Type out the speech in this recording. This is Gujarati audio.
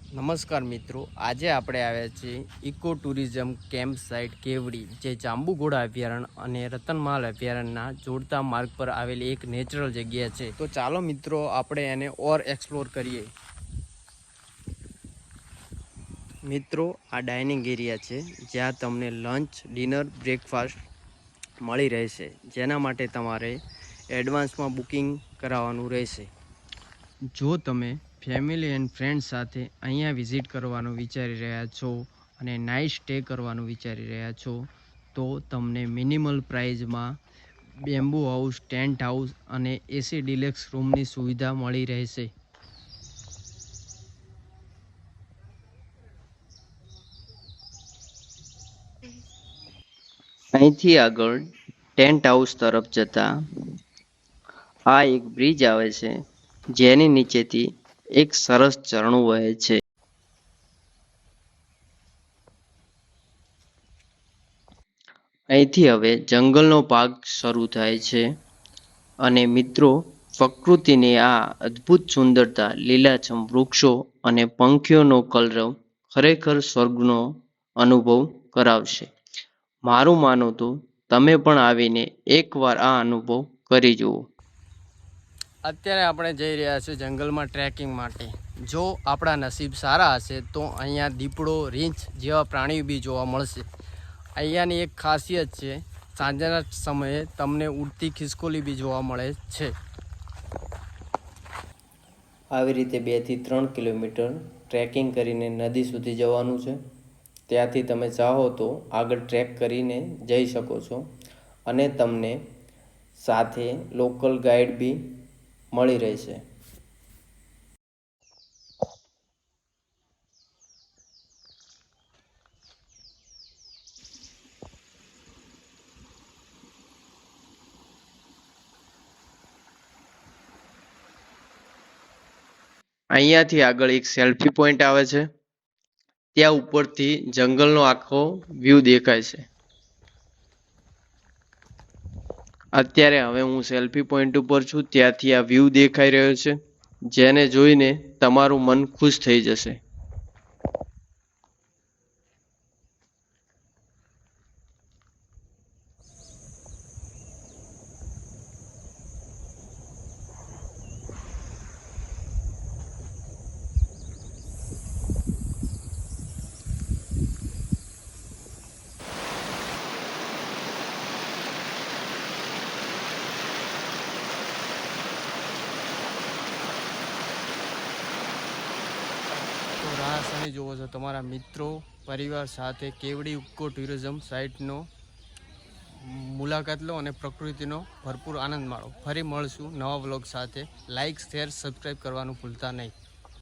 નમસ્કાર મિત્રો, આજે આપણે આવ્યા છીએ ઇકો ટુરિઝમ કેમ્પ સાઇટ કેવડી, જે જાંબુઘોડા અભયારણ્ય અને રતનમાલ અભયારણ્યના જોડતા માર્ગ પર આવેલી એક નેચરલ જગ્યા છે। તો ચાલો મિત્રો, આપણે એને ઓર એક્સપ્લોર કરીએ। મિત્રો, આ ડાઇનિંગ એરિયા છે, જ્યાં તમને લંચ, ડિનર, બ્રેકફાસ્ટ મળી રહેશે, જેના માટે તમારે એડવાન્સમાં બુકિંગ કરાવવાનું રહેશે। જો તમે ફેમિલી એન્ડ ફ્રેન્ડ્સ સાથે અહીંયા વિઝિટ કરવાનું વિચારી રહ્યા છો અને નાઇટ સ્ટે કરવાનું વિચારી રહ્યા છો, તો તમને મિનિમલ પ્રાઇઝમાં બેમ્બુ હાઉસ, ટેન્ટ હાઉસ અને એસી ડિલેક્સ રૂમની સુવિધા મળી રહેશે। અહીંથી આગળ ટેન્ટ હાઉસ તરફ જતા આ એક બ્રિજ આવે છે, જેની નીચેથી એક સરસ ઝરણું વહે છે। અહીંથી હવે જંગલનો ભાગ શરૂ થાય છે અને મિત્રો, પ્રકૃતિની આ અદ્ભુત સુંદરતા, લીલાછમ વૃક્ષો અને પંખીઓનો કલરવ ખરેખર સ્વર્ગનો અનુભવ કરાવશે। મારું માનો તો તમે પણ આવીને એકવાર આ અનુભવ કરી જુઓ। અત્યારે આપણે જઈ રહ્યા છીએ જંગલમાં ટ્રેકિંગ માટે। જો આપણા નસીબ સારા હશે તો અહીંયા દીપડો, રીંછ જેવા પ્રાણીઓ બી જોવા મળશે। અહીંયાની એક ખાસિયત છે, સાંજના સમયે તમને ઉડતી ખિસકોલી બી જોવા મળે છે। આવી રીતે 2 થી 3 કિલોમીટર ટ્રેકિંગ કરીને નદી સુધી જવાનું છે। ત્યાંથી તમે ચાહો તો આગળ ટ્રેક કરીને જઈ શકો છો અને તમને સાથે લોકલ ગાઈડ બી મળી રહેશે। અહીંયાથી આગળ એક સેલ્ફી પોઈન્ટ આવે છે, ત્યાં ઉપરથી જંગલનો આખો વ્યૂ દેખાય છે। અત્યારે હવે હું સેલ્ફી પોઈન્ટ ઉપર છું, ત્યાંથી આ વ્યૂ દેખાઈ રહ્યો છે, જેને જોઈને તમારું મન ખુશ થઈ જશે। તો રાહસાની જોવો છો, તમારા મિત્રો પરિવાર સાથે કેવડી ઇકો ટુરિઝમ સાઇટનો મુલાકાત લો અને પ્રકૃતિનો ભરપૂર આનંદ માણો। ફરી મળશું નવા વ્લોગ સાથે। લાઇક, શેર, સબસ્ક્રાઈબ કરવાનું ભૂલતા નહીં।